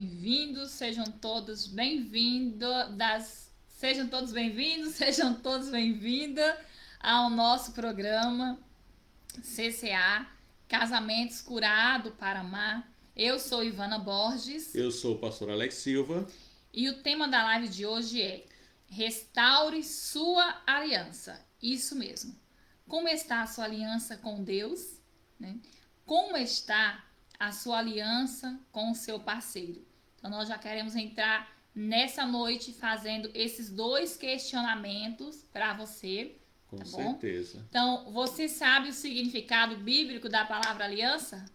Bem-vindos, sejam todos bem-vindos, sejam todos bem-vindos ao nosso programa CCA, Casamentos Curado para Amar. Eu sou Ivana Borges Eu sou o pastor Alex Silva. e o tema da live de hoje é Restaure sua aliança. Isso mesmo. Como está a sua aliança com Deus? Né? Como está a sua aliança com o seu parceiro? Então, nós já queremos entrar nessa noite fazendo esses dois questionamentos para você, Com tá bom? certeza. Então, você sabe o significado bíblico da palavra aliança?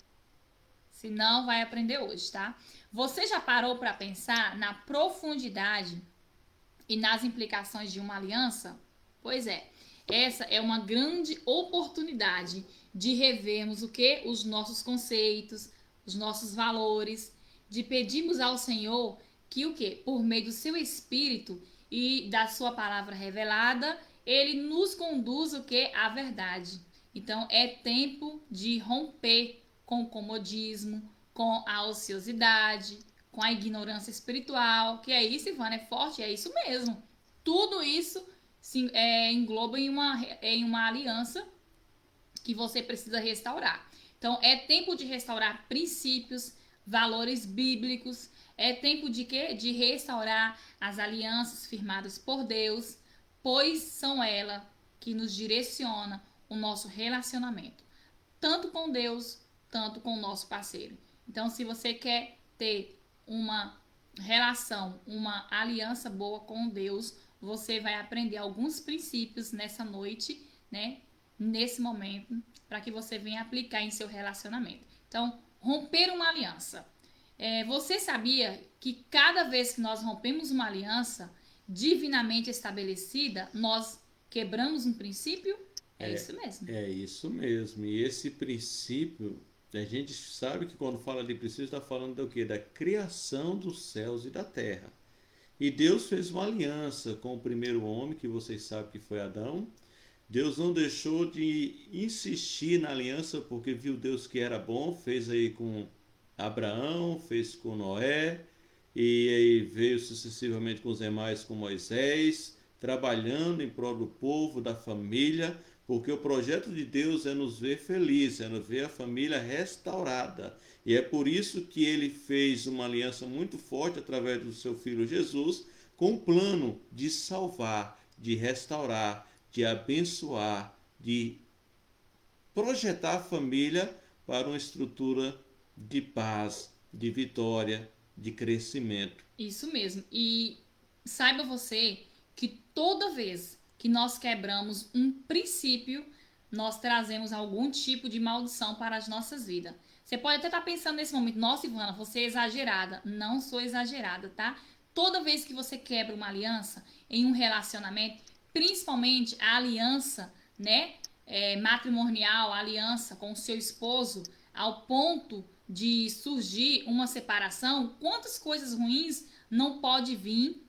Se não, vai aprender hoje, tá? Você já parou para pensar na profundidade e nas implicações de uma aliança? Pois é, essa é uma grande oportunidade de revermos o que? Os nossos conceitos, os nossos valores, de pedirmos ao Senhor que o que? Por meio do seu Espírito e da sua palavra revelada, ele nos conduza o que? A verdade. Então é tempo de romper com o comodismo, com a ociosidade, com a ignorância espiritual, que é isso, Ivana, é forte, é isso mesmo. Tudo isso engloba em uma aliança que você precisa restaurar. Então, é tempo de restaurar princípios, valores bíblicos, é tempo de quê? De restaurar as alianças firmadas por Deus, pois são elas que nos direciona o nosso relacionamento, tanto com Deus, tanto com o nosso parceiro. Então, se você quer ter uma relação, uma aliança boa com Deus, você vai aprender alguns princípios nessa noite, né? Nesse momento, para que você venha aplicar em seu relacionamento. Então, romper uma aliança. Você sabia que cada vez que nós rompemos uma aliança divinamente estabelecida, nós quebramos um princípio? É É, isso mesmo. é isso mesmo. E esse princípio, a gente sabe que quando fala de princípio, está falando do quê? Da criação dos céus e da terra. E Deus fez uma aliança com o primeiro homem, que vocês sabem que foi Adão. Deus não deixou de insistir na aliança, porque viu Deus que era bom, fez aí com Abraão, fez com Noé, e aí veio sucessivamente com os demais, com Moisés, trabalhando em prol do povo, da família, porque o projeto de Deus é nos ver felizes, é nos ver a família restaurada. E é por isso que ele fez uma aliança muito forte através do seu filho Jesus, com o plano de salvar, de restaurar, de abençoar, de projetar a família para uma estrutura de paz, de vitória, de crescimento. Isso mesmo. E saiba você que toda vez que nós quebramos um princípio, nós trazemos algum tipo de maldição para as nossas vidas. Você pode até estar pensando nesse momento, nossa, Ivana, você é exagerada. Não sou exagerada, tá? Toda vez que você quebra uma aliança em um relacionamento, principalmente a aliança, né, matrimonial, a aliança com o seu esposo, ao ponto de surgir uma separação, quantas coisas ruins não pode vir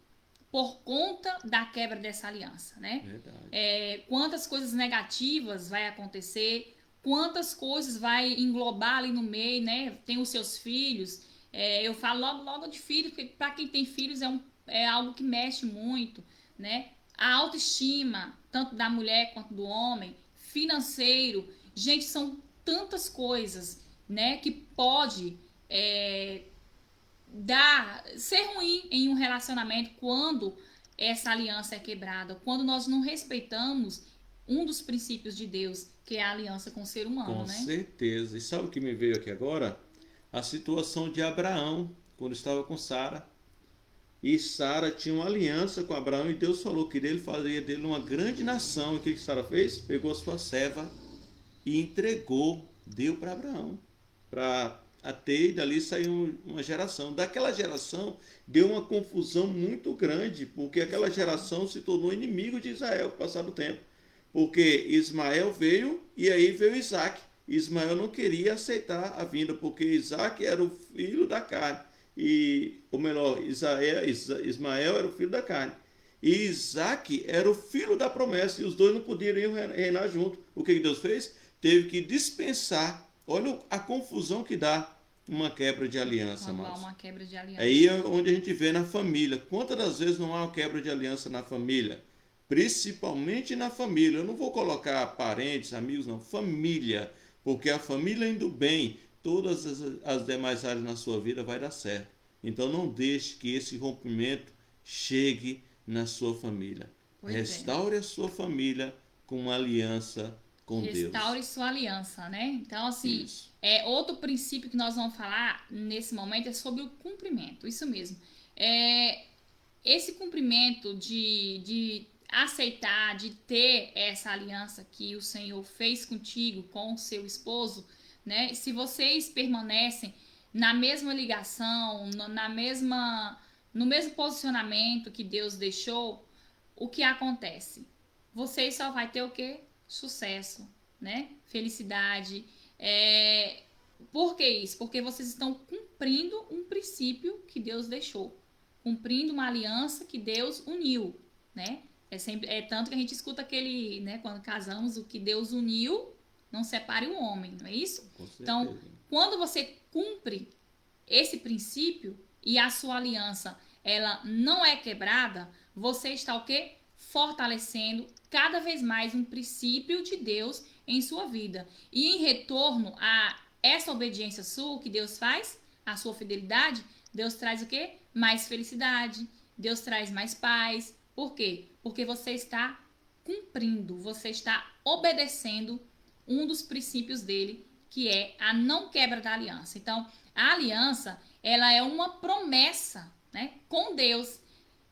por conta da quebra dessa aliança, né? Verdade. Quantas coisas negativas vai acontecer, quantas coisas vai englobar ali no meio, né? Tem os seus filhos. Eu falo logo de filhos, porque para quem tem filhos é algo que mexe muito, né? A autoestima, tanto da mulher quanto do homem, financeiro. Gente, são tantas coisas, né, que pode ser ruim em um relacionamento quando essa aliança é quebrada, quando nós não respeitamos um dos princípios de Deus, que é a aliança com o ser humano, Com né? certeza. E sabe o que me veio aqui agora? A situação de Abraão, quando estava com Sara. E Sara tinha uma aliança com Abraão e Deus falou que ele faria dele uma grande nação. E o que Sara fez? Pegou a sua serva e entregou, deu para Abraão, para ter dali saiu uma geração. Daquela geração deu uma confusão muito grande, porque aquela geração se tornou inimigo de Israel com o passar do tempo. Porque Ismael veio e aí veio Isaac. Ismael não queria aceitar a vinda, porque Isaac era o filho da carne. Ou melhor, Ismael era o filho da carne. E Isaac era o filho da promessa, e os dois não podiam reinar juntos. O que Deus fez? Teve que dispensar. Olha a confusão que dá. uma quebra de aliança, Quando há Márcio. uma quebra de aliança. Aí é onde a gente vê na família. Quantas das vezes não há uma quebra de aliança na família? Principalmente na família. Eu não vou colocar parentes, amigos, não. Família. Porque a família indo bem, todas as demais áreas na sua vida vai dar certo. Então não deixe que esse rompimento chegue na sua família. Pois é. Restaure a sua família com uma aliança com Restaure Deus. sua aliança, né? Então, assim, Isso. outro princípio que nós vamos falar nesse momento é sobre o cumprimento. Isso mesmo. Esse cumprimento de aceitar, de ter essa aliança que o Senhor fez contigo, com o seu esposo, né? Se vocês permanecem na mesma ligação, no mesmo posicionamento que Deus deixou, o que acontece? Vocês só vai ter o quê? Sucesso, né? Felicidade. Por que isso? Porque vocês estão cumprindo um princípio que Deus deixou, cumprindo uma aliança que Deus uniu, né? Tanto que a gente escuta aquele, né, quando casamos, o que Deus uniu, não separe o homem, não é isso? Com certeza. Então, quando você cumpre esse princípio e a sua aliança, ela não é quebrada, você está o quê? Fortalecendo cada vez mais um princípio de Deus em sua vida. E em retorno a essa obediência sua, o que Deus faz, a sua fidelidade, Deus traz o quê? Mais felicidade, Deus traz mais paz. Por quê? Porque você está cumprindo, você está obedecendo um dos princípios dele, que é a não quebra da aliança. Então, a aliança, ela é uma promessa, né, com Deus.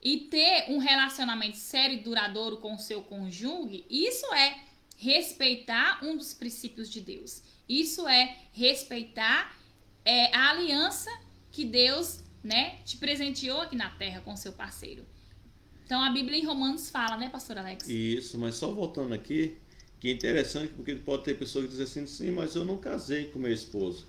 E ter um relacionamento sério e duradouro com o seu cônjuge, isso é respeitar um dos princípios de Deus. Isso é respeitar a aliança que Deus, né, te presenteou aqui na terra com o seu parceiro. Então a Bíblia em Romanos fala, né, pastor Alex? Isso, mas só voltando aqui, que é interessante, porque pode ter pessoas que dizem assim, sim, mas eu não casei com meu esposo.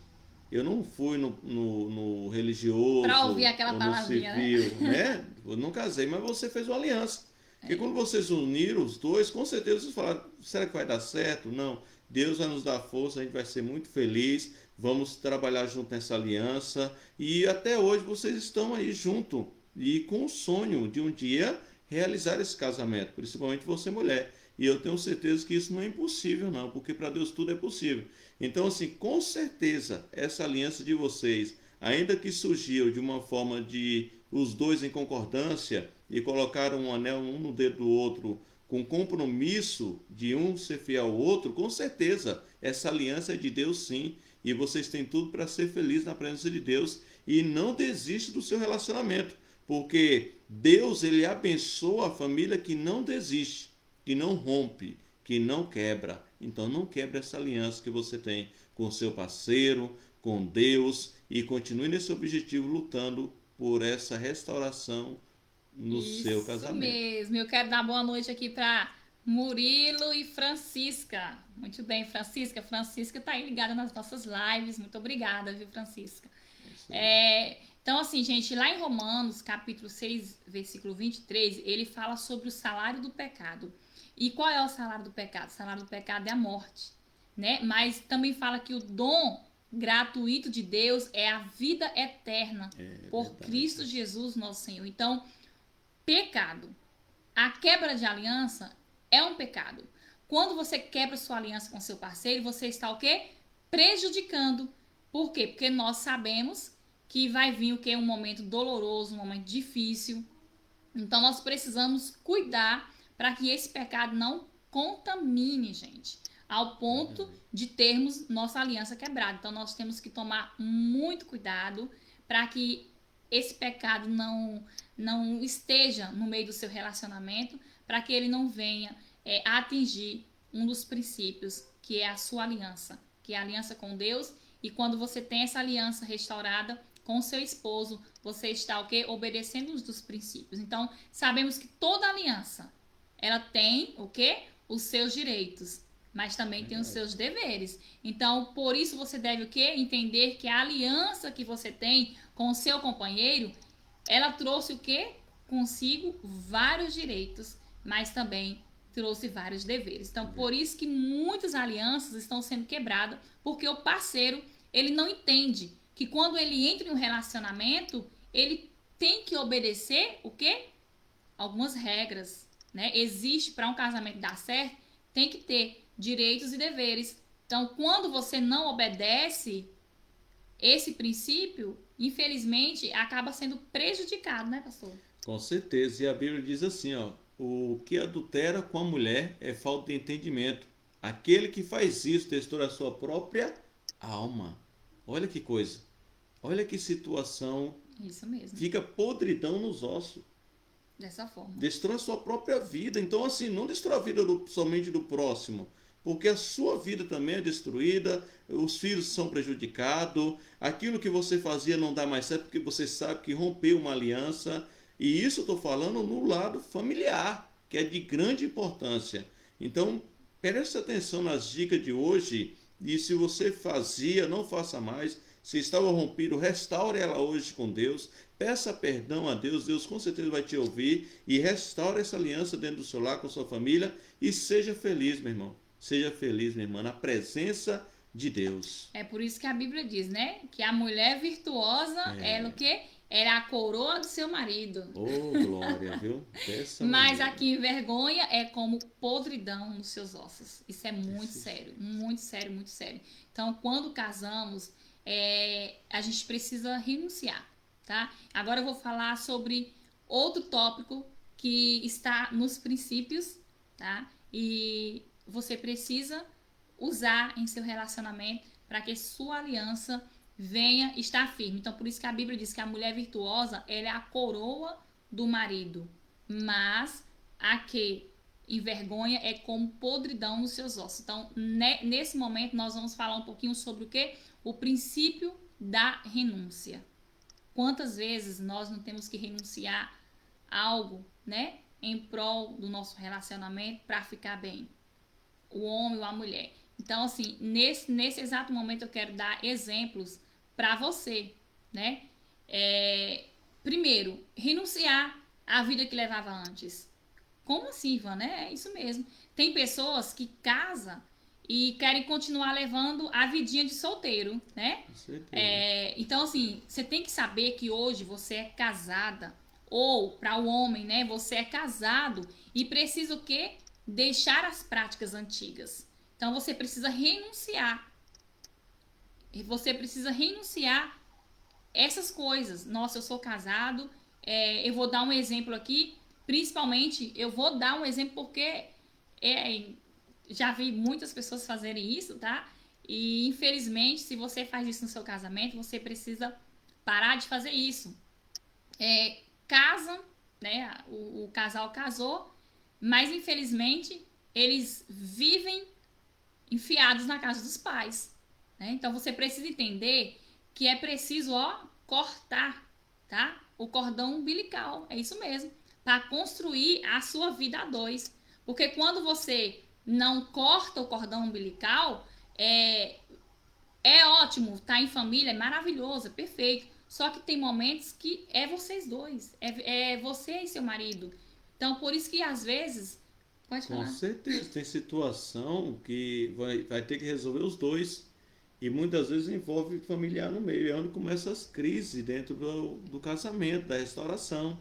Eu não fui no religioso Pra ouvir aquela ou no palavrinha, civil, né? Eu não casei, mas você fez uma aliança. Porque quando vocês uniram os dois, com certeza vocês falaram, será que vai dar certo? Não. Deus vai nos dar força, a gente vai ser muito feliz, vamos trabalhar junto nessa aliança. E até hoje vocês estão aí junto e com o sonho de um dia realizar esse casamento, principalmente você mulher. E eu tenho certeza que isso não é impossível não, porque para Deus tudo é possível. Então assim, com certeza, essa aliança de vocês, ainda que surgiu de uma forma de os dois em concordância e colocaram um anel um no dedo do outro, com compromisso de um ser fiel ao outro, com certeza, essa aliança é de Deus sim, e vocês têm tudo para ser felizes na presença de Deus e não desiste do seu relacionamento, porque Deus ele abençoa a família que não desiste, que não rompe, que não quebra. Então não quebre essa aliança que você tem com seu parceiro, com Deus, e continue nesse objetivo lutando por essa restauração no seu casamento. Isso mesmo. Eu quero dar boa noite aqui para Murilo e Francisca. Muito bem, Francisca. Francisca está aí ligada nas nossas lives. Muito obrigada, viu, Francisca? Então, assim, gente, lá em Romanos, capítulo 6, versículo 23, ele fala sobre o salário do pecado. E qual é o salário do pecado? O salário do pecado é a morte, né? Mas também fala que o dom gratuito de Deus é a vida eterna por verdade. Cristo Jesus, nosso Senhor. Então, pecado. A quebra de aliança é um pecado. Quando você quebra sua aliança com seu parceiro, você está o quê? Prejudicando. Por quê? Porque nós sabemos que vai vir o quê? Um momento doloroso, um momento difícil. Então nós precisamos cuidar para que esse pecado não contamine, gente, ao ponto de termos nossa aliança quebrada. Então nós temos que tomar muito cuidado para que esse pecado não esteja no meio do seu relacionamento, para que ele não venha atingir um dos princípios, que é a sua aliança, que é a aliança com Deus. E quando você tem essa aliança restaurada com seu esposo, você está o quê? Obedecendo os dos princípios. Então, sabemos que toda aliança, ela tem o quê? Os seus direitos, mas também tem os seus deveres. Então, por isso você deve o quê? Entender que a aliança que você tem com o seu companheiro, ela trouxe o quê? Consigo vários direitos, mas também trouxe vários deveres. Então, por isso que muitas alianças estão sendo quebradas, porque o parceiro, ele não entende que quando ele entra em um relacionamento, ele tem que obedecer o quê? Algumas regras, né? Existe, para um casamento dar certo, tem que ter direitos e deveres. Então, quando você não obedece esse princípio, infelizmente, acaba sendo prejudicado, né, pastor? Com certeza. E a Bíblia diz assim, ó, o que adultera com a mulher é falta de entendimento. Aquele que faz isso destrói a sua própria alma. Olha que coisa. Olha que situação. Isso mesmo, Fica podridão nos ossos. dessa forma. Destrói a sua própria vida. Então, assim, não destrói a vida somente do próximo, porque a sua vida também é destruída, os filhos são prejudicados, aquilo que você fazia não dá mais certo, porque você sabe que rompeu uma aliança. E isso eu estou falando no lado familiar, que é de grande importância. Então, preste atenção nas dicas de hoje, e se você fazia, não faça mais. Se estava rompido, restaure ela hoje com Deus. Peça perdão a Deus, Deus com certeza vai te ouvir e restaure essa aliança dentro do seu lar com sua família e seja feliz, meu irmão. Seja feliz, minha irmã, na presença de Deus. É por isso que a Bíblia diz, né? Que a mulher virtuosa, ela o quê? Era a coroa do seu marido. Oh, glória, viu? Dessa Mas maneira. aqui em vergonha é como podridão nos seus ossos. Isso é muito sério, muito sério, muito sério. Então, quando casamos, a gente precisa renunciar, tá? Agora eu vou falar sobre outro tópico que está nos princípios, tá? E você precisa usar em seu relacionamento para que sua aliança venha estar firme. Então, por isso que a Bíblia diz que a mulher virtuosa, ela é a coroa do marido, mas a que envergonha é como podridão nos seus ossos. Então, nesse momento, nós vamos falar um pouquinho sobre o quê? O princípio da renúncia. Quantas vezes nós não temos que renunciar a algo, né? Em prol do nosso relacionamento para ficar bem. O homem ou a mulher. Então, assim, nesse exato momento eu quero dar exemplos para você, né? Primeiro, renunciar à vida que levava antes. Como assim, Ivan, né? É isso mesmo. Tem pessoas que casam e querem continuar levando a vidinha de solteiro, né? Com certeza. Então, assim, você tem que saber que hoje você é casada. Ou, para o homem, né? Você é casado e precisa o quê? Deixar as práticas antigas. Então, você precisa renunciar. Você precisa renunciar essas coisas. Nossa, eu sou casado. Eu vou dar um exemplo aqui. Principalmente, eu vou dar um exemplo porque já vi muitas pessoas fazerem isso, tá? E, infelizmente, se você faz isso no seu casamento, você precisa parar de fazer isso. Casam, né? O casal casou, mas, infelizmente, eles vivem enfiados na casa dos pais, né? Então, você precisa entender que é preciso, cortar, tá? O cordão umbilical, é isso mesmo, para construir a sua vida a dois. Porque quando você não corta o cordão umbilical, é ótimo, tá em família, é maravilhoso, é perfeito. Só que tem momentos que é vocês dois, é você e seu marido. Então, por isso que às vezes... Pode Com falar. certeza. Tem situação que vai ter que resolver os dois. E muitas vezes envolve familiar no meio. É onde começam as crises dentro do casamento, da restauração.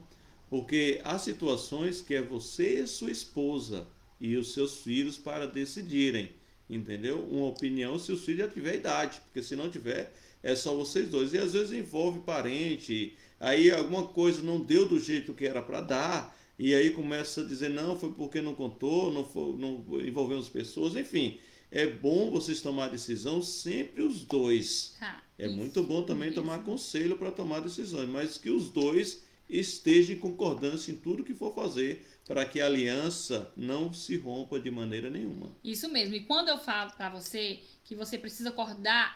Porque há situações que é você e sua esposa e os seus filhos para decidirem. Entendeu? Uma opinião se os filhos já tiver idade. Porque se não tiver, é só vocês dois. E às vezes envolve parente. Aí alguma coisa não deu do jeito que era para dar. E aí começa a dizer, não, foi porque não contou, não envolveu as pessoas. Enfim, é bom vocês tomar decisão sempre os dois. É muito bom também tomar conselho para tomar decisões, mas que os dois estejam em concordância em tudo que for fazer, para que a aliança não se rompa de maneira nenhuma. Isso mesmo. E quando eu falo para você que você precisa cortar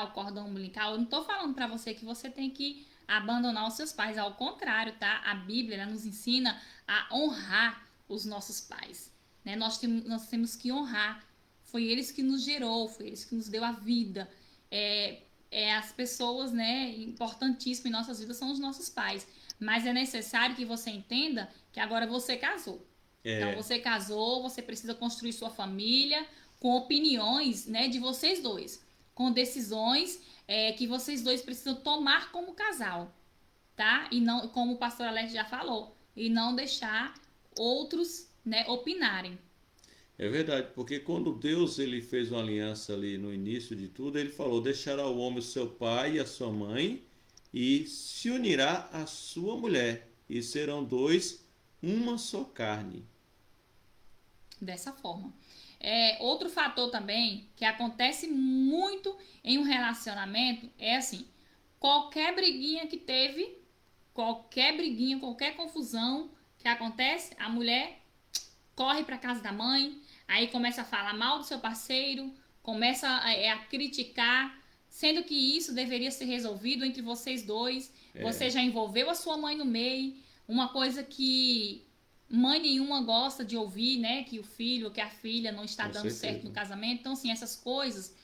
o cordão umbilical, eu não tô falando para você que você tem que abandonar os seus pais. Ao contrário, tá? A Bíblia, ela nos ensina a honrar os nossos pais, né? Nós temos que honrar. Foi eles que nos gerou, foi eles que nos deu a vida. As pessoas, né, importantíssimas em nossas vidas são os nossos pais. Mas é necessário que você entenda que agora você casou. Então, você casou, você precisa construir sua família com opiniões, né, de vocês dois. Com decisões que vocês dois precisam tomar como casal, tá? E não, como o pastor Alex já falou, e não deixar outros, né, opinarem. É verdade, porque quando Deus ele fez uma aliança ali no início de tudo, ele falou: deixará o homem o seu pai e a sua mãe, e se unirá à sua mulher, e serão dois uma só carne. Dessa forma. Outro fator também que acontece muito em um relacionamento é assim: qualquer briguinha que teve, qualquer briguinha, qualquer confusão que acontece, a mulher corre para casa da mãe, aí começa a falar mal do seu parceiro, começa a criticar, sendo que isso deveria ser resolvido entre vocês dois. Você já envolveu a sua mãe no meio, uma coisa que mãe nenhuma gosta de ouvir, né? Que o filho, que a filha não está Com dando certeza. certo no casamento. Então, assim, essas coisas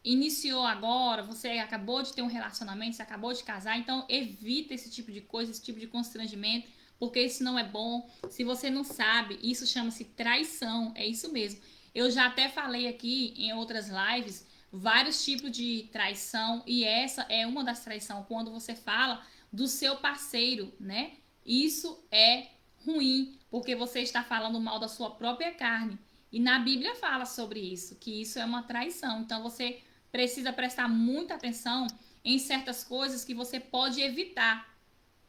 iniciou agora, você acabou de ter um relacionamento, você acabou de casar, então evita esse tipo de coisa, esse tipo de constrangimento, porque isso não é bom. Se você não sabe, isso chama-se traição, é isso mesmo. Eu já até falei aqui em outras lives vários tipos de traição, e essa é uma das traições, quando você fala do seu parceiro, né? Isso é ruim, porque você está falando mal da sua própria carne. E na Bíblia fala sobre isso, que isso é uma traição. Então você precisa prestar muita atenção em certas coisas que você pode evitar.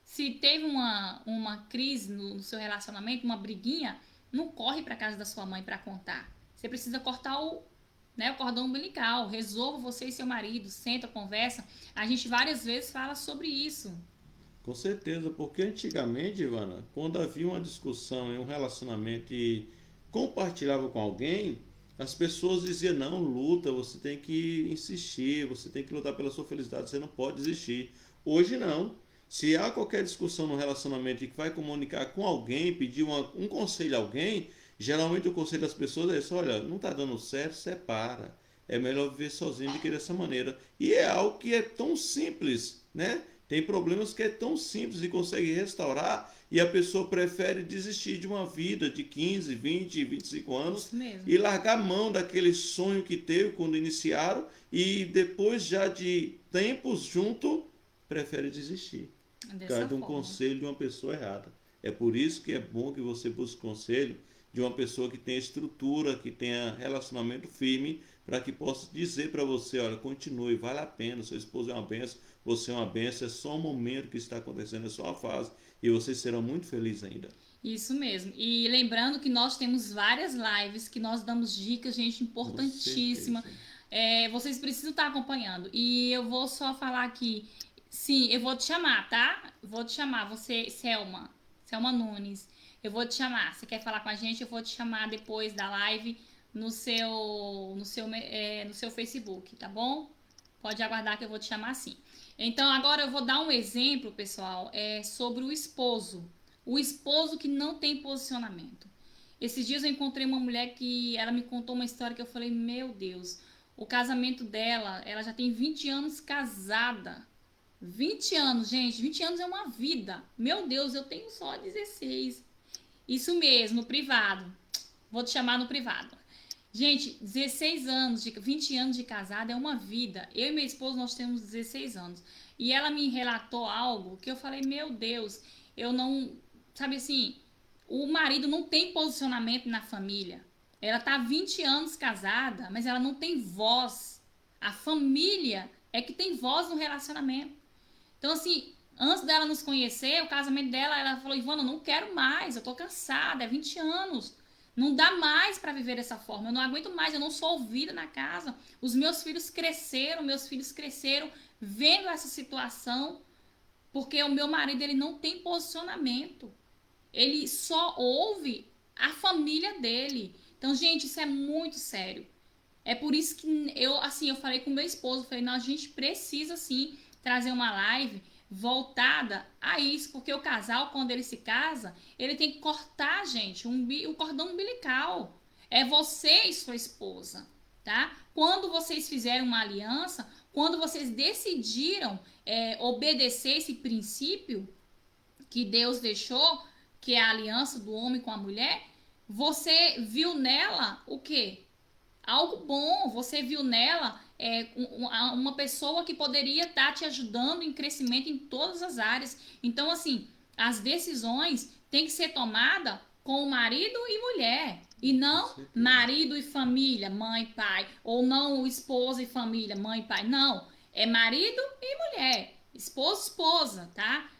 Se teve uma crise no seu relacionamento, uma briguinha, não corre para casa da sua mãe para contar. Você precisa cortar o cordão umbilical. Resolva você e seu marido, senta, conversa. A gente várias vezes fala sobre isso. Com certeza, porque antigamente, Ivana, quando havia uma discussão em um relacionamento e compartilhava com alguém, as pessoas diziam: não, luta, você tem que insistir, você tem que lutar pela sua felicidade, você não pode desistir. Hoje não. Se há qualquer discussão no relacionamento e que vai comunicar com alguém, pedir um conselho a alguém, geralmente o conselho das pessoas é isso: olha, não está dando certo, separa. É melhor viver sozinho do que dessa maneira. E é algo que é tão simples, né? Tem problemas que é tão simples e consegue restaurar, e a pessoa prefere desistir de uma vida de 15, 20, 25 anos Isso mesmo. e largar a mão daquele sonho que teve quando iniciaram, e depois já de tempos junto, prefere desistir por causa Dessa de um forma. conselho de uma pessoa errada. É por isso que é bom que você busque conselho de uma pessoa que tenha estrutura, que tenha relacionamento firme, para que possa dizer para você: olha, continue, vale a pena, seu esposo é uma benção, você é uma benção, é só um momento que está acontecendo, é só uma fase, e vocês serão muito felizes ainda. Isso mesmo. E lembrando que nós temos várias lives que nós damos dicas, gente, Com importantíssima. certeza. Vocês precisam estar acompanhando. E eu vou só falar aqui. Sim, eu vou te chamar, tá? Vou te chamar. Você, Selma. Selma Nunes. Eu vou te chamar. Você quer falar com a gente? Eu vou te chamar depois da live no seu Facebook, tá bom? Pode aguardar que eu vou te chamar assim. Então, agora eu vou dar um exemplo, pessoal, sobre o esposo. O esposo que não tem posicionamento. Esses dias eu encontrei uma mulher que ela me contou uma história que eu falei: meu Deus, o casamento dela, ela já tem 20 anos casada. 20 anos, gente, 20 anos é uma vida. Meu Deus, eu tenho só 16. Isso mesmo, no privado. Vou te chamar no privado. Gente, 16 anos, 20 anos de casada é uma vida. Eu e meu esposo, nós temos 16 anos. E ela me relatou algo que eu falei: meu Deus, eu não. Sabe assim, o marido não tem posicionamento na família. Ela tá há 20 anos casada, mas ela não tem voz. A família é que tem voz no relacionamento. Então, assim, antes dela nos conhecer, o casamento dela, ela falou: Ivana, eu não quero mais, eu tô cansada, é 20 anos. Não dá mais para viver dessa forma. Eu não aguento mais, eu não sou ouvida na casa. Os meus filhos cresceram vendo essa situação, porque o meu marido ele não tem posicionamento. Ele só ouve a família dele. Então, gente, isso é muito sério. É por isso que eu falei com meu esposo, falei: não, a gente precisa sim trazer uma live voltada a isso, porque o casal, quando ele se casa, ele tem que cortar, gente, o cordão umbilical. É você e sua esposa, tá? Quando vocês fizeram uma aliança, quando vocês decidiram obedecer esse princípio que Deus deixou, que é a aliança do homem com a mulher, você viu nela o quê? Algo bom. Você viu nela uma pessoa que poderia estar te ajudando em crescimento em todas as áreas. Então, assim, as decisões têm que ser tomadas com marido e mulher. E não marido e família, mãe e pai. Ou não esposa e família, mãe e pai. Não. É marido e mulher. Esposo e esposa, tá?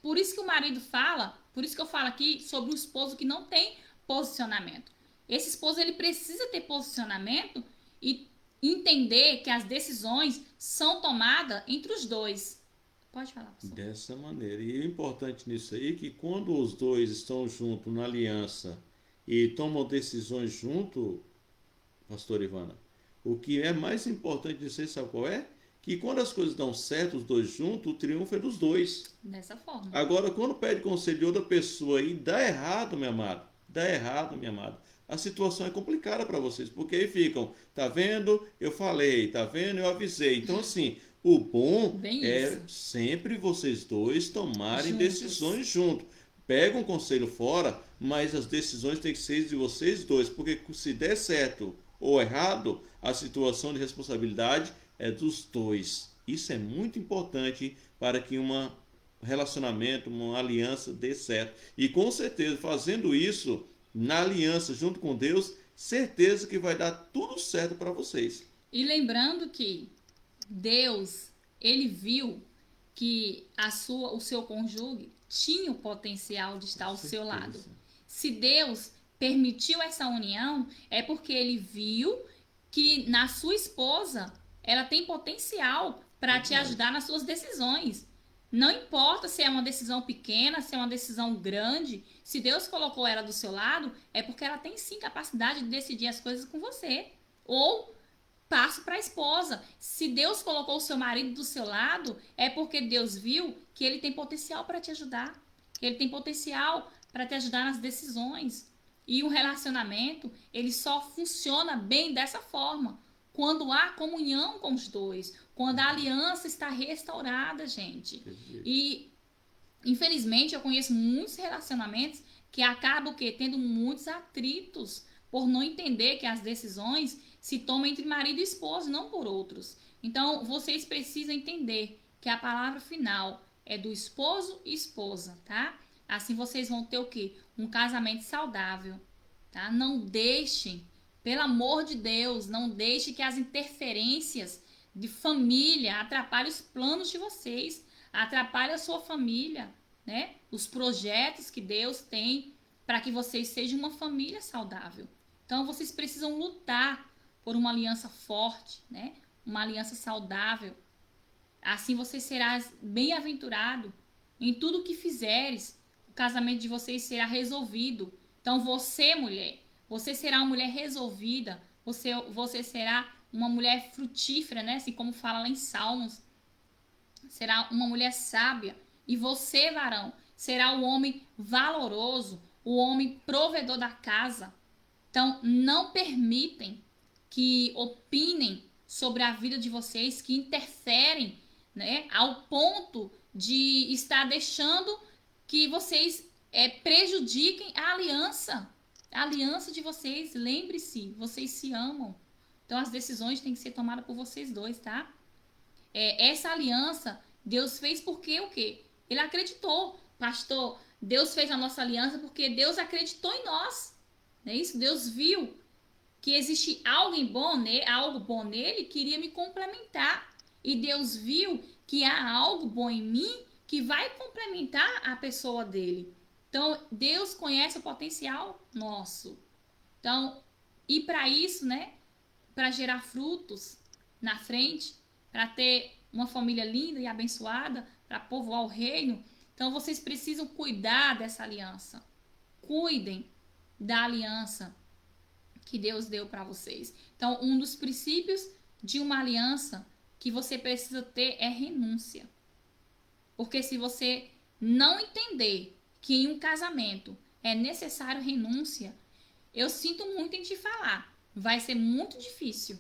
Por isso que o marido fala, por isso que eu falo aqui sobre o esposo que não tem posicionamento. Esse esposo, ele precisa ter posicionamento e entender que as decisões são tomadas entre os dois. Pode falar, pastor. Dessa maneira. E o importante nisso aí é que quando os dois estão juntos na aliança e tomam decisões junto, pastor Ivana, o que é mais importante nisso aí, sabe qual é? Que quando as coisas dão certo, os dois juntos, o triunfo é dos dois. Dessa forma. Agora, quando pede conselho de outra pessoa e dá errado, meu amado, dá errado, minha amada, a situação é complicada para vocês, porque aí ficam, tá vendo? Eu falei, tá vendo? Eu avisei. Então, assim, o bom Bem é isso. sempre vocês dois tomarem Juntos. decisões juntos. Pega um conselho fora, mas as decisões têm que ser de vocês dois, porque se der certo ou errado, a situação de responsabilidade é dos dois. Isso é muito importante para que um relacionamento, uma aliança dê certo. E com certeza, fazendo isso na aliança junto com Deus, certeza que vai dar tudo certo para vocês. E lembrando que Deus, ele viu que o seu cônjuge tinha o potencial de estar ao seu lado. Se Deus permitiu essa união, é porque ele viu que na sua esposa ela tem potencial para te ajudar nas suas decisões. Não importa se é uma decisão pequena, se é uma decisão grande, se Deus colocou ela do seu lado, é porque ela tem sim capacidade de decidir as coisas com você. Ou passo para a esposa. Se Deus colocou o seu marido do seu lado, é porque Deus viu que ele tem potencial para te ajudar. Que ele tem potencial para te ajudar nas decisões. E um relacionamento, ele só funciona bem dessa forma. Quando há comunhão com os dois. Quando a aliança está restaurada, gente. E, infelizmente, eu conheço muitos relacionamentos que acabam tendo muitos atritos por não entender que as decisões se tomam entre marido e esposa, não por outros. Então, vocês precisam entender que a palavra final é do esposo e esposa, tá? Assim vocês vão ter o quê? Um casamento saudável, tá? Não deixem, pelo amor de Deus, não deixem que as interferências de família atrapalhem os planos de vocês, atrapalhem a sua família, né? Os projetos que Deus tem para que vocês sejam uma família saudável. Então, vocês precisam lutar por uma aliança forte, né? Uma aliança saudável. Assim você será bem-aventurado em tudo que fizeres. O casamento de vocês será resolvido. Então você, mulher, você será uma mulher resolvida. Você será uma mulher frutífera, né? Assim como fala lá em Salmos. Será uma mulher sábia. E você, varão, será o homem valoroso, o homem provedor da casa. Então, não permitem que opinem sobre a vida de vocês, que interferem, né, ao ponto de estar deixando que vocês prejudiquem a aliança de vocês. Lembre-se, vocês se amam. Então, as decisões têm que ser tomadas por vocês dois, tá? Essa aliança, Deus fez porque o quê? Ele acreditou. Pastor, Deus fez a nossa aliança porque Deus acreditou em nós. Não é isso? Deus viu que existe algo bom nele, queria me complementar. E Deus viu que há algo bom em mim que vai complementar a pessoa dele. Então, Deus conhece o potencial nosso. Então, e para isso, né? Para gerar frutos na frente, para ter uma família linda e abençoada, para povoar o reino. Então, vocês precisam cuidar dessa aliança. Cuidem da aliança que Deus deu para vocês. Então, um dos princípios de uma aliança que você precisa ter é renúncia. Porque se você não entender que em um casamento é necessário renúncia, eu sinto muito em te falar, vai ser muito difícil,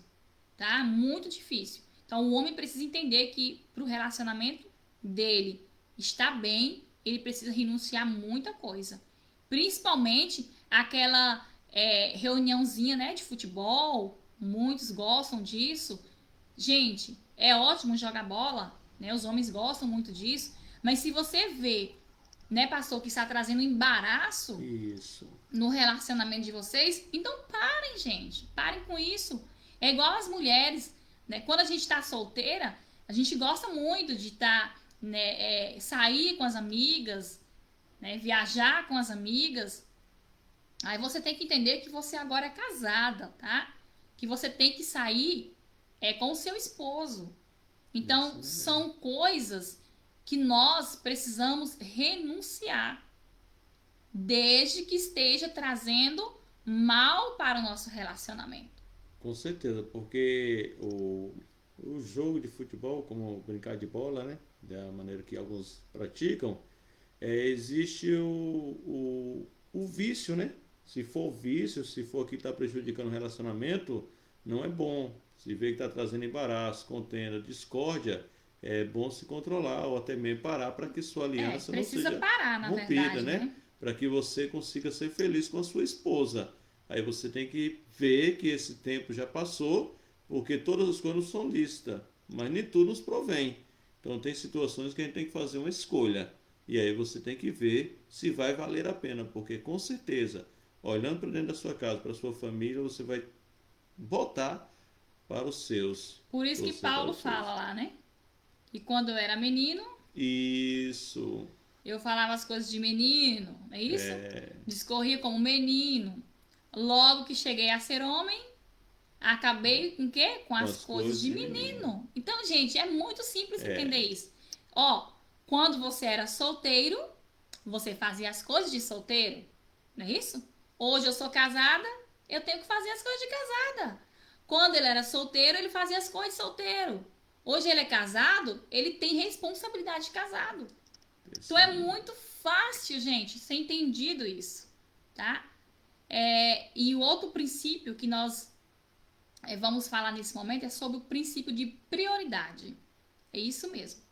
tá? Muito difícil. Então, o homem precisa entender que para o relacionamento dele estar bem, ele precisa renunciar muita coisa. Principalmente aquela reuniãozinha, né, de futebol, muitos gostam disso. Gente, é ótimo jogar bola, né? Os homens gostam muito disso, mas se você vê, né, pastor, que está trazendo embaraço Isso. no relacionamento de vocês, então parem, gente. Parem com isso. É igual as mulheres, né? Quando a gente está solteira, a gente gosta muito de estar, né, sair com as amigas, né, viajar com as amigas. Aí você tem que entender que você agora é casada, tá? Que você tem que sair com o seu esposo. Então, são coisas que nós precisamos renunciar, desde que esteja trazendo mal para o nosso relacionamento. Com certeza, porque o jogo de futebol, como brincar de bola, né? Da maneira que alguns praticam, existe o vício, né? Se for vício, se for que está prejudicando o relacionamento, não é bom. Se vê que está trazendo embaraço, contenda, discórdia, é bom se controlar ou até mesmo parar para que sua aliança não Precisa seja parar, na rompida, verdade, né? né? Para que você consiga ser feliz com a sua esposa. Aí você tem que ver que esse tempo já passou, porque todas as coisas são lícitas, mas nem tudo nos provém. Então tem situações que a gente tem que fazer uma escolha. E aí você tem que ver se vai valer a pena, porque com certeza, olhando para dentro da sua casa, para a sua família, você vai voltar para os seus. Por isso que Você para Paulo os seus. fala lá, né? E quando eu era menino, Isso. eu falava as coisas de menino, não é isso? Discorria como menino. Logo que cheguei a ser homem, acabei com o quê? Com Com as as coisas coisas de de menino. menino. Então, gente, é muito simples É, entender isso. Ó, quando você era solteiro, você fazia as coisas de solteiro, não é isso? Hoje eu sou casada, eu tenho que fazer as coisas de casada. Quando ele era solteiro, ele fazia as coisas de solteiro. Hoje ele é casado, ele tem responsabilidade de casado. Então é muito fácil, gente, ser entendido isso, tá? E o outro princípio que nós vamos falar nesse momento é sobre o princípio de prioridade. É isso mesmo.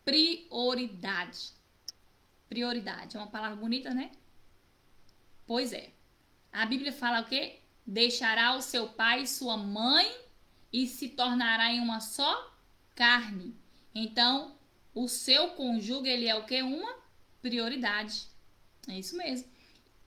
Prioridade. Prioridade. É uma palavra bonita, né? Pois é. A Bíblia fala o quê? Deixará o seu pai e sua mãe e se tornará em uma só carne. Então, o seu cônjuge, ele é o quê? Uma prioridade. É isso mesmo.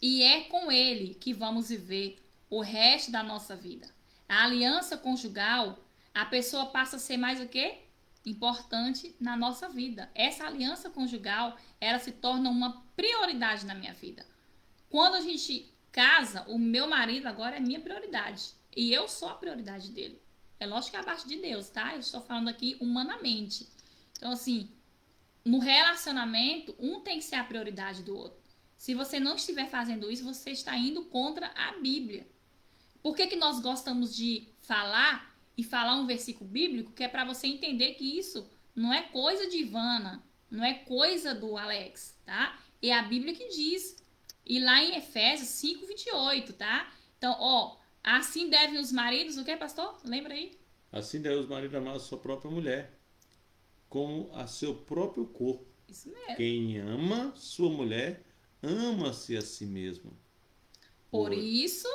E é com ele que vamos viver o resto da nossa vida. A aliança conjugal, a pessoa passa a ser mais o quê? Importante na nossa vida. Essa aliança conjugal, ela se torna uma prioridade na minha vida. Quando a gente casa, o meu marido agora é minha prioridade. E eu sou a prioridade dele. É lógico que é abaixo de Deus, tá? Eu estou falando aqui humanamente. Então, assim, no relacionamento, um tem que ser a prioridade do outro. Se você não estiver fazendo isso, você está indo contra a Bíblia. Por que nós gostamos de falar e falar um versículo bíblico que é para você entender que isso não é coisa de Ivana, não é coisa do Alex, tá? É a Bíblia que diz. E lá em Efésios 5:28, tá? Então, ó, assim devem os maridos, o que, pastor? Lembra aí? assim deve os maridos amar a sua própria mulher, como a seu próprio corpo. Isso mesmo. Quem ama sua mulher, ama-se a si mesmo. Por isso,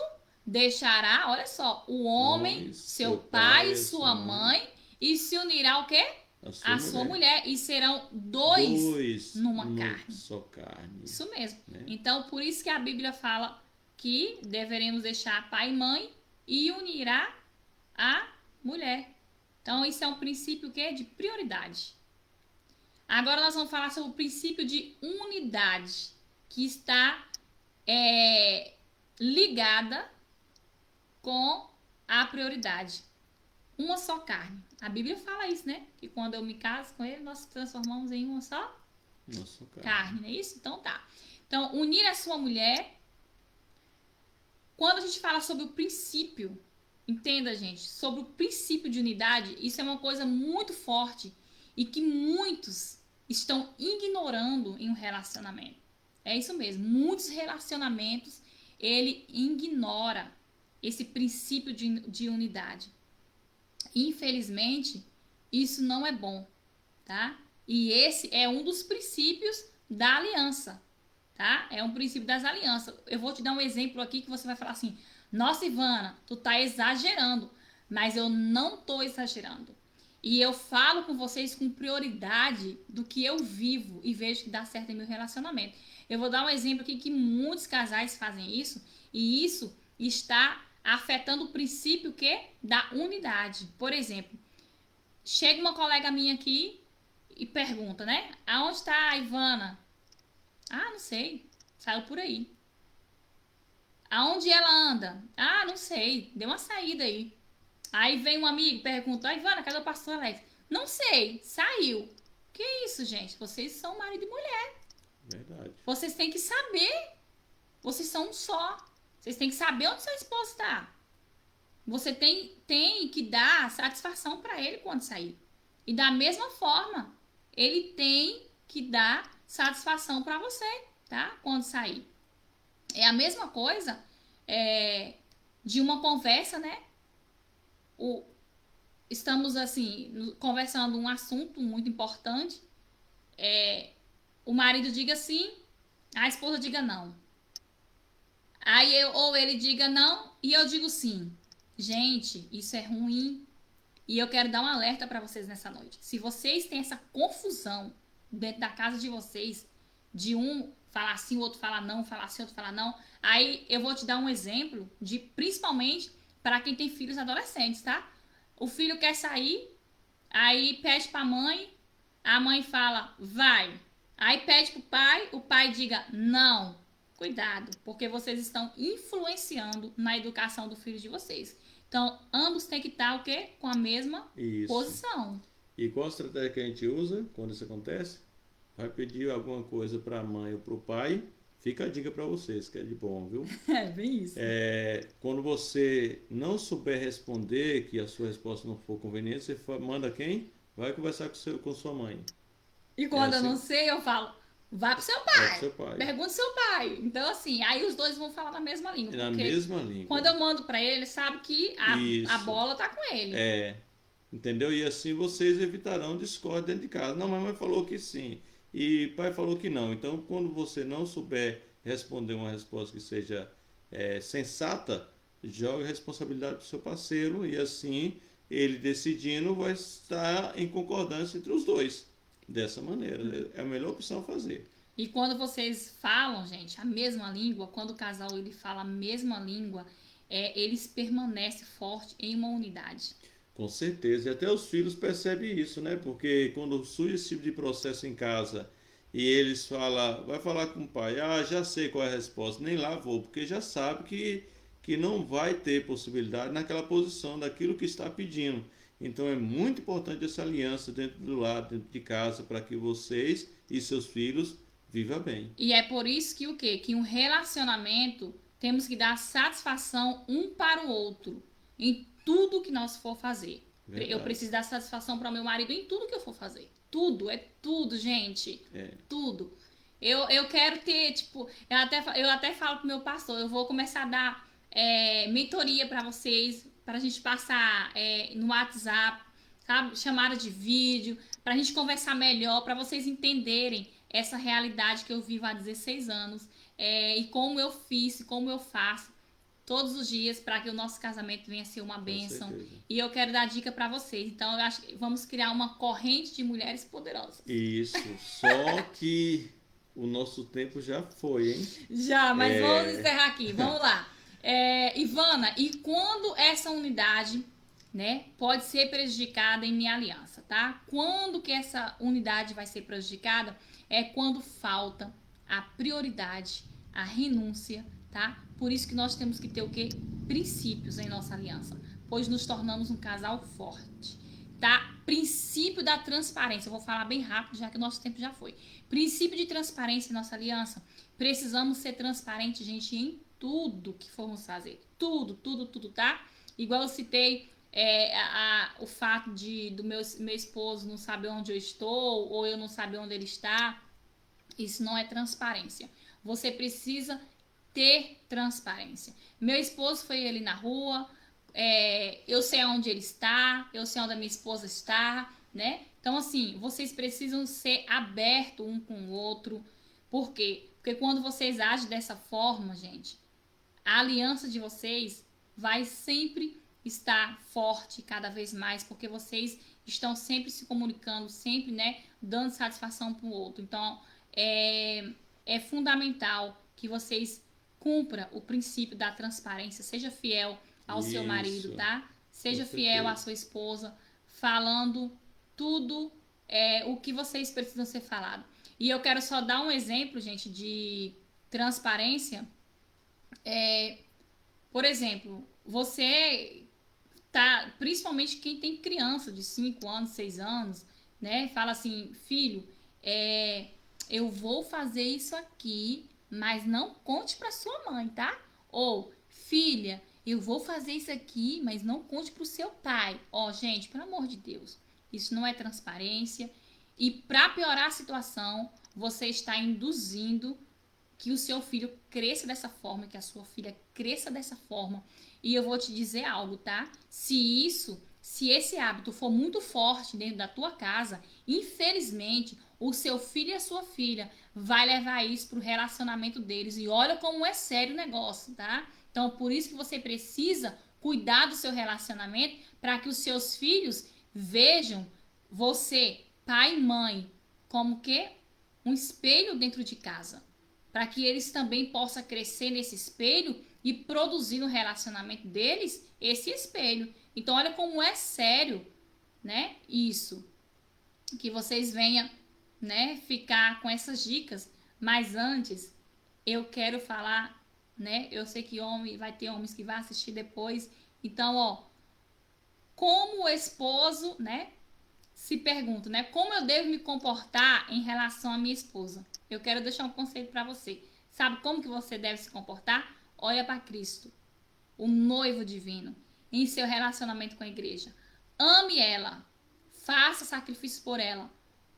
deixará, olha só, o homem, Homens, seu seu pai e pai, sua sua mãe, mãe, e se unirá o quê? a sua A sua mulher. mulher. E serão dois Dois numa no carne. só carne. Isso mesmo. Né? Então, por isso que a Bíblia fala que deveremos deixar pai e mãe e unirá a mulher. Então, isso é um princípio que é de prioridade. Agora nós vamos falar sobre o princípio de unidade, que está ligada com a prioridade. Uma só carne. A Bíblia fala isso, né? Que quando eu me caso com ele, nós transformamos em uma só Nossa carne, não é isso? Então tá. Então, unir a sua mulher. Quando a gente fala sobre o princípio, entenda, gente, sobre o princípio de unidade, isso é uma coisa muito forte e que muitos estão ignorando em um relacionamento. É isso mesmo. Muitos relacionamentos, ele ignora esse princípio de unidade. Infelizmente, isso não é bom, tá? E esse é um dos princípios da aliança, tá? É um princípio das alianças. Eu vou te dar um exemplo aqui que você vai falar assim: Nossa, Ivana, tu tá exagerando. Mas eu não tô exagerando. E eu falo com vocês com prioridade do que eu vivo e vejo que dá certo em meu relacionamento. Eu vou dar um exemplo aqui que muitos casais fazem isso e isso está afetando o princípio que da unidade. Por exemplo, chega uma colega minha aqui e pergunta, né? Aonde está a Ivana? Ah, não sei. Saiu por aí. Aonde ela anda? Ah, não sei. Deu uma saída aí. Aí vem um amigo e pergunta, ah, Ivana, cadê o pastor Alex? Não sei, saiu. Que isso, gente? Vocês são marido e mulher. Verdade. Vocês têm que saber. Vocês são um só. Vocês têm que saber onde seu esposo está. Você tem que dar satisfação para ele quando sair. E da mesma forma, ele tem que dar satisfação para você, tá? Quando sair. É a mesma coisa de uma conversa, né? Estamos assim conversando um assunto muito importante. O marido diga sim, a esposa diga não. Aí ou ele diga não e eu digo sim. Gente, isso é ruim. E eu quero dar um alerta para vocês nessa noite. Se vocês têm essa confusão dentro da casa de vocês, de um falar sim, o outro falar não, falar sim, o outro falar não, aí eu vou te dar um exemplo de principalmente para quem tem filhos adolescentes, tá? O filho quer sair, aí pede pra mãe, a mãe fala, vai. Aí pede pro pai, o pai diga, não. Cuidado, porque vocês estão influenciando na educação do filho de vocês. Então, ambos têm que estar o quê? Com a mesma posição. E qual a estratégia que a gente usa quando isso acontece? Vai pedir alguma coisa para a mãe ou para o pai, fica a dica para vocês, que é de bom, viu? É, bem isso. Quando você não souber responder, que a sua resposta não for conveniente, você manda quem? Vai conversar com sua mãe. E quando eu não sei, eu falo, vai pro seu pai. Vai pro seu pai. Pergunta seu pai. Então, assim, aí os dois vão falar na mesma língua. Na mesma língua. Quando eu mando pra ele, ele sabe que a bola tá com ele. Entendeu? E assim vocês evitarão discórdia dentro de casa. Não, mamãe falou que sim. E pai falou que não. Então, quando você não souber responder uma resposta que seja sensata, joga a responsabilidade pro seu parceiro e assim ele decidindo vai estar em concordância entre os dois. Dessa maneira. É a melhor opção a fazer. E quando vocês falam, gente, a mesma língua, quando o casal ele fala a mesma língua, eles permanecem fortes em uma unidade. Com certeza. E até os filhos percebem isso, né? Porque quando surge esse tipo de processo em casa e eles falam, vai falar com o pai, ah, já sei qual é a resposta, nem lá vou, porque já sabe que não vai ter possibilidade naquela posição daquilo que está pedindo. Então é muito importante essa aliança dentro do lar, dentro de casa, para que vocês e seus filhos vivam bem. E é por isso que o quê? Que um relacionamento temos que dar satisfação um para o outro em tudo que nós for fazer. Verdade. Eu preciso dar satisfação para o meu marido em tudo que eu for fazer. Tudo, é tudo, gente. Tudo. Eu quero ter, tipo, eu até falo pro meu pastor, eu vou começar a dar mentoria para vocês, para a gente passar no WhatsApp, sabe? Chamada de vídeo, para a gente conversar melhor, para vocês entenderem essa realidade que eu vivo há 16 anos e como eu fiz, como eu faço todos os dias para que o nosso casamento venha a ser uma bênção. E eu quero dar dica para vocês. Então, eu acho que vamos criar uma corrente de mulheres poderosas. Isso, só que o nosso tempo já foi, hein? Já, mas vamos encerrar aqui. Vamos lá. Ivana, e quando essa unidade, né, pode ser prejudicada em minha aliança, tá? Quando que essa unidade vai ser prejudicada? É quando falta a prioridade, a renúncia, tá? Por isso que nós temos que ter o quê? Princípios em nossa aliança, pois nos tornamos um casal forte, tá? Princípio da transparência, eu vou falar bem rápido, já que o nosso tempo já foi. Princípio de transparência em nossa aliança, precisamos ser transparentes, gente, em tudo que formos fazer, tudo, tá? Igual eu citei o fato do meu esposo não saber onde eu estou, ou eu não saber onde ele está, isso não é transparência. Você precisa ter transparência. Meu esposo foi ali na rua, eu sei onde ele está, eu sei onde a minha esposa está, né? Então, assim, vocês precisam ser abertos um com o outro. Por quê? Porque quando vocês agem dessa forma, gente, a aliança de vocês vai sempre estar forte cada vez mais, porque vocês estão sempre se comunicando, sempre, né, dando satisfação para o outro. Então, é fundamental que vocês cumpram o princípio da transparência, seja fiel ao seu marido, Isso, tá? com Seja fiel à certeza. sua esposa, falando tudo o que vocês precisam ser falado. E eu quero só dar um exemplo, gente, de transparência. Por exemplo, você tá, principalmente quem tem criança de 5 anos, 6 anos, né? Fala assim, filho, eu vou fazer isso aqui, mas não conte para sua mãe, tá? Ou, filha, eu vou fazer isso aqui, mas não conte para o seu pai. Ó, gente, pelo amor de Deus, isso não é transparência. E para piorar a situação, você está induzindo que o seu filho cresça dessa forma, que a sua filha cresça dessa forma. E eu vou te dizer algo, tá? Se esse hábito for muito forte dentro da tua casa, infelizmente, o seu filho e a sua filha vai levar isso pro relacionamento deles. E olha como é sério o negócio, tá? Então, por isso que você precisa cuidar do seu relacionamento para que os seus filhos vejam você, pai e mãe, como que um espelho dentro de casa, para que eles também possam crescer nesse espelho e produzir no relacionamento deles esse espelho. Então, olha como é sério, né? Isso. Que vocês venham, né, ficar com essas dicas. Mas antes, eu quero falar, né? Eu sei que vai ter homens que vão assistir depois. Então, ó, como o esposo, né, se pergunta, né, como eu devo me comportar em relação à minha esposa? Eu quero deixar um conselho para você. Sabe como que você deve se comportar? Olha para Cristo, o noivo divino, em seu relacionamento com a igreja. Ame ela, faça sacrifício por ela,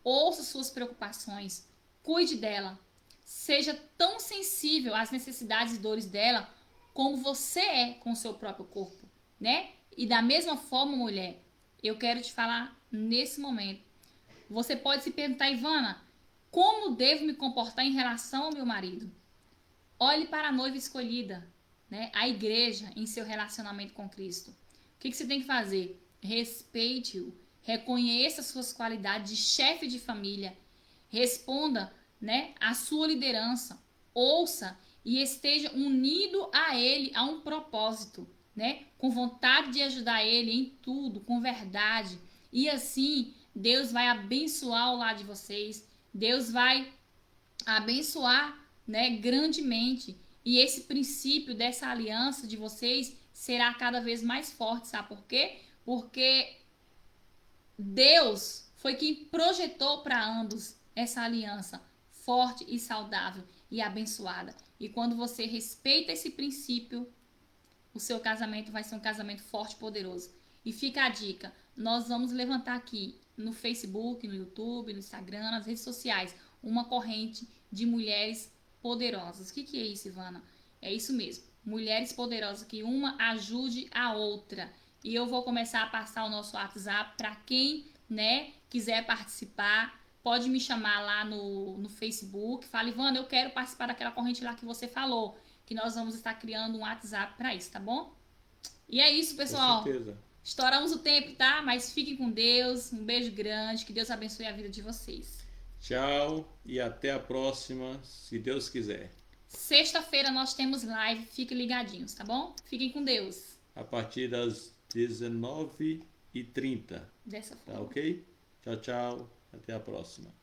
ouça suas preocupações, cuide dela, seja tão sensível às necessidades e dores dela como você é com o seu próprio corpo, né? E da mesma forma, mulher, eu quero te falar nesse momento. Você pode se perguntar, Ivana, como devo me comportar em relação ao meu marido? Olhe para a noiva escolhida, né? A igreja em seu relacionamento com Cristo. O que você tem que fazer? Respeite-o, reconheça suas qualidades de chefe de família, responda, né, à sua liderança, ouça e esteja unido a ele a um propósito, né? Com vontade de ajudar ele em tudo, com verdade. E assim, Deus vai abençoar o lar de vocês. Deus vai abençoar, né, grandemente. E esse princípio dessa aliança de vocês será cada vez mais forte, sabe por quê? Porque Deus foi quem projetou para ambos essa aliança forte e saudável e abençoada. E quando você respeita esse princípio, o seu casamento vai ser um casamento forte e poderoso. E fica a dica, nós vamos levantar aqui no Facebook, no YouTube, no Instagram, nas redes sociais, uma corrente de mulheres poderosas. O que é isso, Ivana? É isso mesmo. Mulheres poderosas, que uma ajude a outra. E eu vou começar a passar o nosso WhatsApp para quem, né, quiser participar. Pode me chamar lá no Facebook. Fala, Ivana, eu quero participar daquela corrente lá que você falou. Que nós vamos estar criando um WhatsApp para isso, tá bom? E é isso, Com pessoal. certeza. Estouramos o tempo, tá? Mas fiquem com Deus. Um beijo grande. Que Deus abençoe a vida de vocês. Tchau e até a próxima, se Deus quiser. Sexta-feira nós temos live. Fiquem ligadinhos, tá bom? Fiquem com Deus. A partir das 19h30. Dessa Tá forma. ok? Tchau, tchau. Até a próxima.